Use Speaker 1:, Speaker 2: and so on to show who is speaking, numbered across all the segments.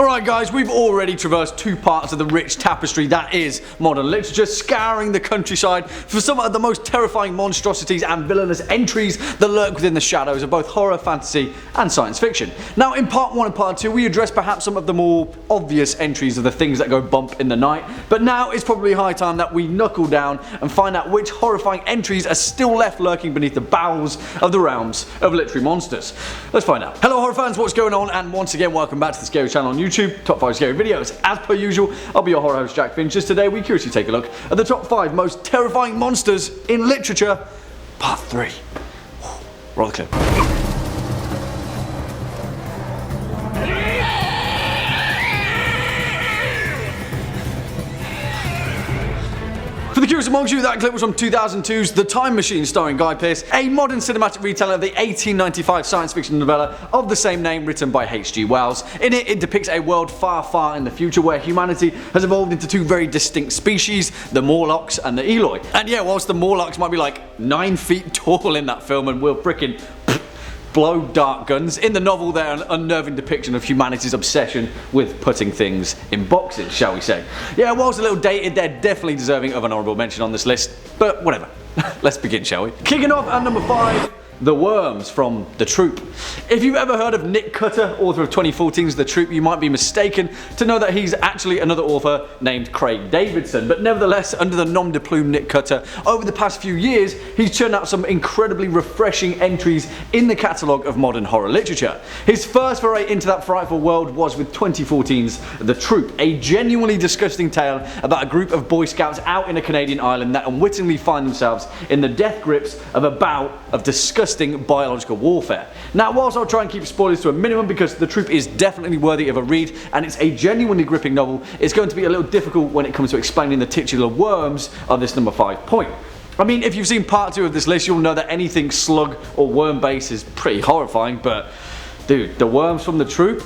Speaker 1: Alright guys, we've already traversed two parts of the rich tapestry that is modern literature, scouring the countryside for some of the most terrifying monstrosities and villainous entries that lurk within the shadows of both horror, fantasy and science fiction. Now in part 1 and part 2 we addressed perhaps some of the more obvious entries of the things that go bump in the night, but now it's probably high time that we knuckle down and find out which horrifying entries are still left lurking beneath the bowels of the realms of literary monsters. Let's find out. Hello horror fans, what's going on, and once again welcome back to the Scary Channel on YouTube, Top 5 Scary Videos. As per usual, I'll be your horror host Jack Finch. Just today we curiously take a look at the top 5 most terrifying monsters in literature, part 3. Roll the clip. For the curious amongst you, that clip was from 2002's The Time Machine starring Guy Pearce, a modern cinematic retelling of the 1895 science fiction novella of the same name written by H.G. Wells. In it, it depicts a world far, far in the future where humanity has evolved into two very distinct species, the Morlocks and the Eloi. And yeah, whilst the Morlocks might be like 9 feet tall in that film and will frickin' blow dart guns, in the novel they're an unnerving depiction of humanity's obsession with putting things in boxes, shall we say. Yeah, whilst a little dated, they're definitely deserving of an honourable mention on this list, but whatever. Let's begin, shall we? Kicking off at number 5, The Worms from The Troupe. If you've ever heard of Nick Cutter, author of 2014's The Troupe, you might be mistaken to know that he's actually another author named Craig Davidson, but nevertheless, under the nom de plume Nick Cutter, over the past few years he's churned out some incredibly refreshing entries in the catalogue of modern horror literature. His first foray into that frightful world was with 2014's The Troupe, a genuinely disgusting tale about a group of Boy Scouts out in a Canadian island that unwittingly find themselves in the death grips of a bout of disgusting biological warfare. Now whilst I'll try and keep spoilers to a minimum because The Troupe is definitely worthy of a read and it's a genuinely gripping novel, it's going to be a little difficult when it comes to explaining the titular worms of this number 5 point. I mean, if you've seen part 2 of this list, you'll know that anything slug or worm based is pretty horrifying, but dude, the worms from The Troupe?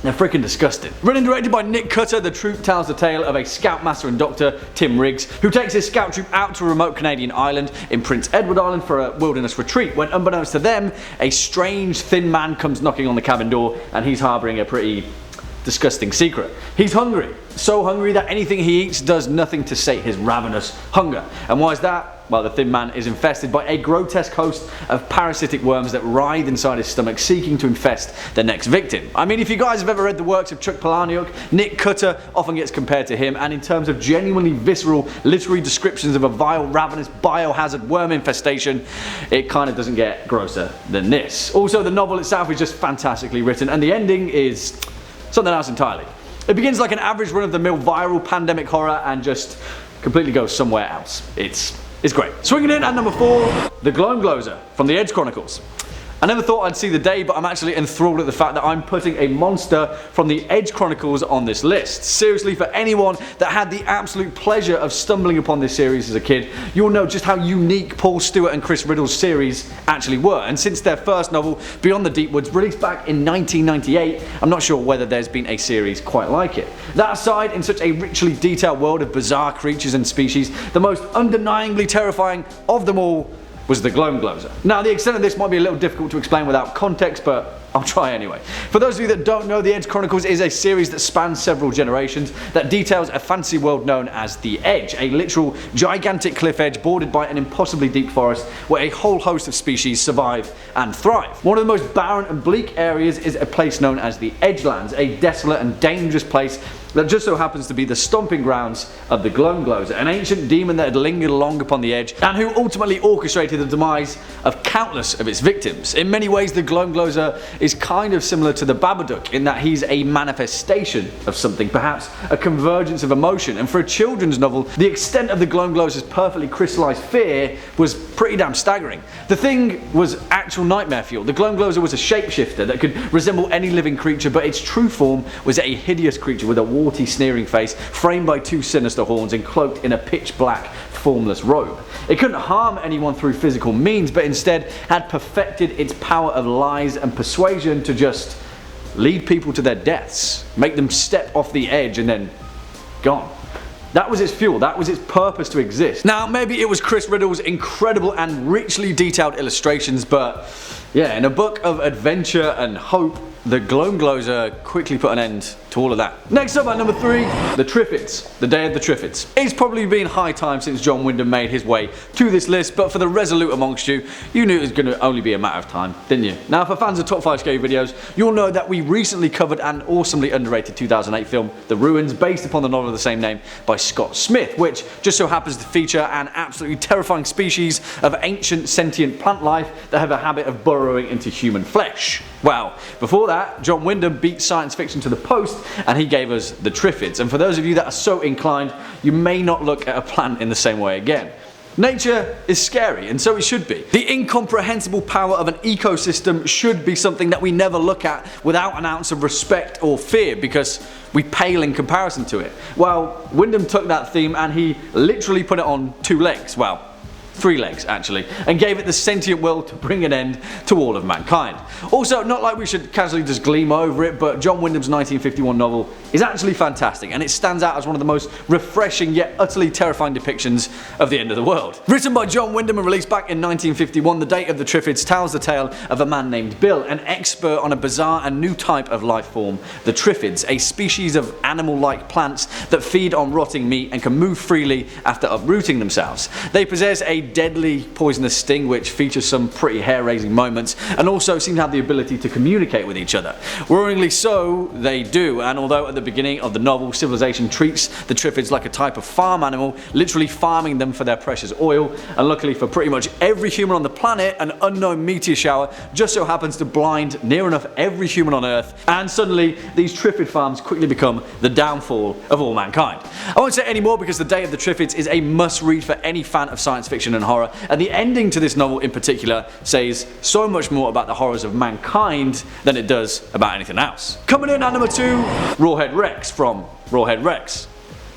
Speaker 1: They're freaking disgusting. Written and directed by Nick Cutter, The Troupe tells the tale of a scoutmaster and doctor, Tim Riggs, who takes his scout troop out to a remote Canadian island in Prince Edward Island for a wilderness retreat, when unbeknownst to them, a strange thin man comes knocking on the cabin door and he's harbouring a pretty disgusting secret. He's hungry. So hungry that anything he eats does nothing to sate his ravenous hunger. And why is that? Well, the thin man is infested by a grotesque host of parasitic worms that writhe inside his stomach, seeking to infest the next victim. I mean, if you guys have ever read the works of Chuck Palahniuk, Nick Cutter often gets compared to him, and in terms of genuinely visceral literary descriptions of a vile, ravenous, biohazard worm infestation, it kind of doesn't get grosser than this. Also, the novel itself is just fantastically written, and the ending is something else entirely. It begins like an average run-of-the-mill viral pandemic horror and just completely goes somewhere else. It's great. Swinging in at number 4, The Glomglow from the Edge Chronicles. I never thought I'd see the day, but I'm actually enthralled at the fact that I'm putting a monster from the Edge Chronicles on this list. Seriously, for anyone that had the absolute pleasure of stumbling upon this series as a kid, you'll know just how unique Paul Stewart and Chris Riddle's series actually were. And since their first novel, Beyond the Deep Woods, released back in 1998, I'm not sure whether there's been a series quite like it. That aside, in such a richly detailed world of bizarre creatures and species, the most undeniably terrifying of them all was the Glomglow. Now the extent of this might be a little difficult to explain without context, but I'll try anyway. For those of you that don't know, the Edge Chronicles is a series that spans several generations that details a fantasy world known as the Edge, a literal gigantic cliff edge bordered by an impossibly deep forest where a whole host of species survive and thrive. One of the most barren and bleak areas is a place known as the Edgelands, a desolate and dangerous place that just so happens to be the stomping grounds of the Glomglow, an ancient demon that had lingered along upon the edge and who ultimately orchestrated the demise of countless of its victims. In many ways, the Glomglow is kind of similar to the Babadook in that he's a manifestation of something, perhaps a convergence of emotion, and for a children's novel, the extent of the Glomglow's perfectly crystallised fear was pretty damn staggering. The thing was actual nightmare fuel. The Glomglow was a shapeshifter that could resemble any living creature, but its true form was a hideous creature with a warty, sneering face, framed by 2 sinister horns and cloaked in a pitch black, formless robe. It couldn't harm anyone through physical means, but instead had perfected its power of lies and persuasion to just lead people to their deaths, make them step off the edge and then gone. That was its fuel, that was its purpose to exist. Now, maybe it was Chris Riddle's incredible and richly detailed illustrations, but yeah, in a book of adventure and hope, the Glomglows quickly put an end to all of that. Next up at number 3, the Triffids, the Day of the Triffids. It's probably been high time since John Wyndham made his way to this list, but for the resolute amongst you, you knew it was going to only be a matter of time, didn't you? Now, for fans of top 5 scary videos, you'll know that we recently covered an awesomely underrated 2008 film, The Ruins, based upon the novel of the same name by Scott Smith, which just so happens to feature an absolutely terrifying species of ancient sentient plant life that have a habit of burrowing into human flesh. Well, before that, John Wyndham beat science fiction to the post and he gave us the Triffids. And for those of you that are so inclined, you may not look at a plant in the same way again. Nature is scary, and so it should be. The incomprehensible power of an ecosystem should be something that we never look at without an ounce of respect or fear, because we pale in comparison to it. Well, Wyndham took that theme and he literally put it on 2 legs. Well, 3 legs actually, and gave it the sentient will to bring an end to all of mankind. Also, not like we should casually just gleam over it, but John Wyndham's 1951 novel is actually fantastic, and it stands out as one of the most refreshing yet utterly terrifying depictions of the end of the world. Written by John Wyndham and released back in 1951, The Day of the Triffids tells the tale of a man named Bill, an expert on a bizarre and new type of life form, the Triffids, a species of animal-like plants that feed on rotting meat and can move freely after uprooting themselves. They possess a deadly poisonous sting which features some pretty hair-raising moments, and also seem to have the ability to communicate with each other. Worryingly so, they do, and although at the beginning of the novel civilization treats the Triffids like a type of farm animal, literally farming them for their precious oil, and luckily for pretty much every human on the planet, an unknown meteor shower just so happens to blind near enough every human on Earth, and suddenly these Triffid farms quickly become the downfall of all mankind. I won't say any more because The Day of the Triffids is a must-read for any fan of science fiction and horror, and the ending to this novel in particular says so much more about the horrors of mankind than it does about anything else. Coming in at number 2, Rawhead Rex from Rawhead Rex.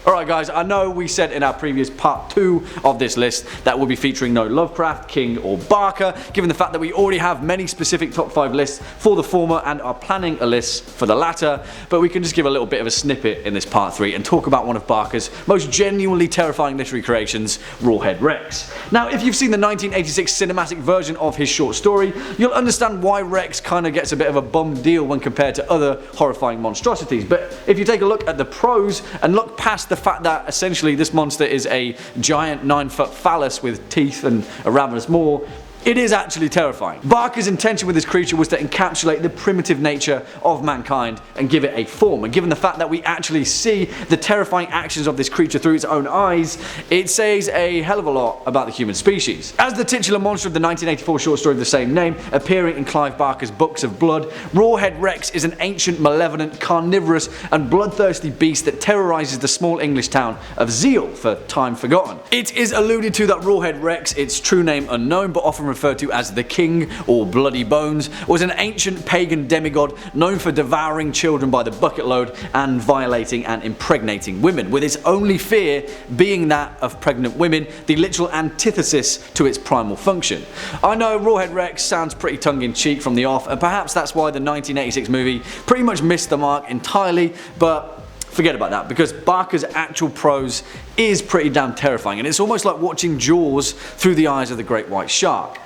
Speaker 1: Alright guys, I know we said in our previous part 2 of this list that we'll be featuring no Lovecraft, King or Barker, given the fact that we already have many specific top 5 lists for the former and are planning a list for the latter, but we can just give a little bit of a snippet in this part 3 and talk about one of Barker's most genuinely terrifying literary creations, Rawhead Rex. Now, if you've seen the 1986 cinematic version of his short story, you'll understand why Rex kinda gets a bit of a bum deal when compared to other horrifying monstrosities, but if you take a look at the prose and look past the fact that essentially this monster is a giant 9-foot phallus with teeth and a ravenous maw, it is actually terrifying. Barker's intention with this creature was to encapsulate the primitive nature of mankind and give it a form, and given the fact that we actually see the terrifying actions of this creature through its own eyes, it says a hell of a lot about the human species. As the titular monster of the 1984 short story of the same name, appearing in Clive Barker's Books of Blood, Rawhead Rex is an ancient, malevolent, carnivorous and bloodthirsty beast that terrorizes the small English town of Zeal for time forgotten. It is alluded to that Rawhead Rex, its true name unknown but often referred to as the King or Bloody Bones, was an ancient pagan demigod known for devouring children by the bucket load and violating and impregnating women, with its only fear being that of pregnant women, the literal antithesis to its primal function. I know Rawhead Rex sounds pretty tongue-in-cheek from the off, and perhaps that's why the 1986 movie pretty much missed the mark entirely, but forget about that, because Barker's actual prose is pretty damn terrifying, and it's almost like watching Jaws through the eyes of the great white shark.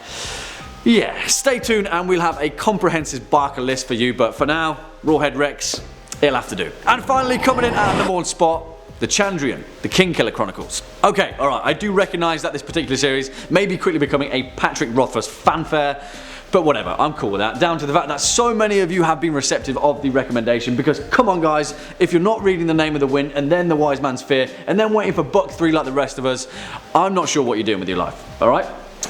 Speaker 1: Yeah, stay tuned and we'll have a comprehensive Barker list for you, but for now, Rawhead Rex, it'll have to do. And finally, coming in at number 1 spot, the Chandrian, the Kingkiller Chronicles. Okay, alright, I do recognise that this particular series may be quickly becoming a Patrick Rothfuss fanfare, but whatever, I'm cool with that, down to the fact that so many of you have been receptive of the recommendation, because come on guys, if you're not reading The Name of the Wind and then The Wise Man's Fear and then waiting for Book 3 like the rest of us, I'm not sure what you're doing with your life, alright?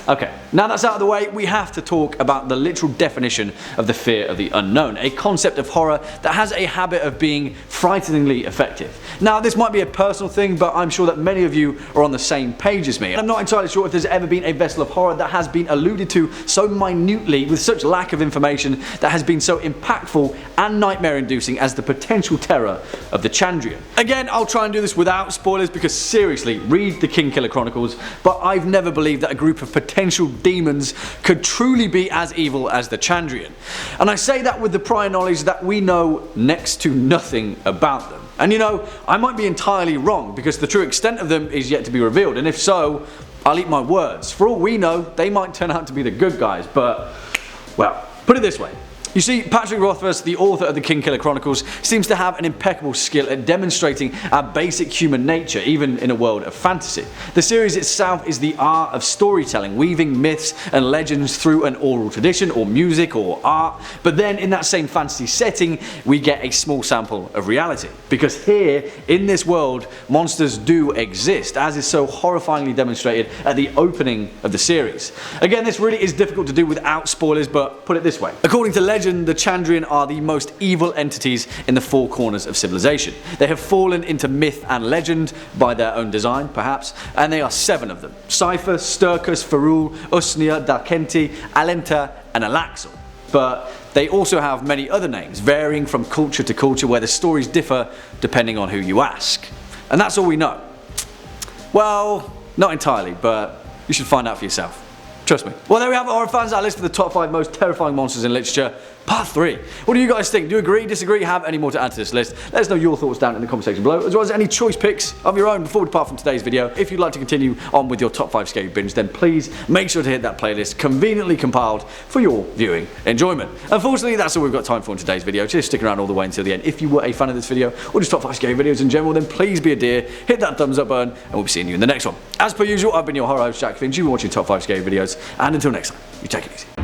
Speaker 1: Okay, now that's out of the way, we have to talk about the literal definition of the fear of the unknown, a concept of horror that has a habit of being frighteningly effective. Now, this might be a personal thing, but I'm sure that many of you are on the same page as me. I'm not entirely sure if there's ever been a vessel of horror that has been alluded to so minutely with such lack of information that has been so impactful and nightmare-inducing as the potential terror of the Chandrian. Again, I'll try and do this without spoilers because seriously, read the Kingkiller Chronicles, but I've never believed that a group of potential demons could truly be as evil as the Chandrian. And I say that with the prior knowledge that we know next to nothing about them. And you know, I might be entirely wrong because the true extent of them is yet to be revealed, and if so, I'll eat my words. For all we know, they might turn out to be the good guys, but, well, put it this way. You see, Patrick Rothfuss, the author of the Kingkiller Chronicles, seems to have an impeccable skill at demonstrating our basic human nature, even in a world of fantasy. The series itself is the art of storytelling, weaving myths and legends through an oral tradition, or music, or art, but then in that same fantasy setting, we get a small sample of reality. Because here, in this world, monsters do exist, as is so horrifyingly demonstrated at the opening of the series. Again, this really is difficult to do without spoilers, but put it this way. According to legend, the Chandrian are the most evil entities in the four corners of civilization. They have fallen into myth and legend by their own design, perhaps, and they are 7 of them: Cypher, Sturkus, Ferul, Usnia, Darkenti, Alenta, and Alaxel. But they also have many other names, varying from culture to culture, where the stories differ depending on who you ask. And that's all we know. Well, not entirely, but you should find out for yourself. Trust me. Well, there we have it, horror fans, our list of the top 5 most terrifying monsters in literature. Part 3. What do you guys think? Do you agree, disagree, have any more to add to this list? Let us know your thoughts down in the comment section below, as well as any choice picks of your own before we depart from today's video. If you'd like to continue on with your top 5 scary binge, then please make sure to hit that playlist conveniently compiled for your viewing enjoyment. Unfortunately, that's all we've got time for in today's video. Just stick around all the way until the end. If you were a fan of this video, or just top 5 scary videos in general, then please be a dear, hit that thumbs up button, and we'll be seeing you in the next one. As per usual, I've been your horror host, Jack Finch. You've been watching top 5 scary videos, and until next time, you take it easy.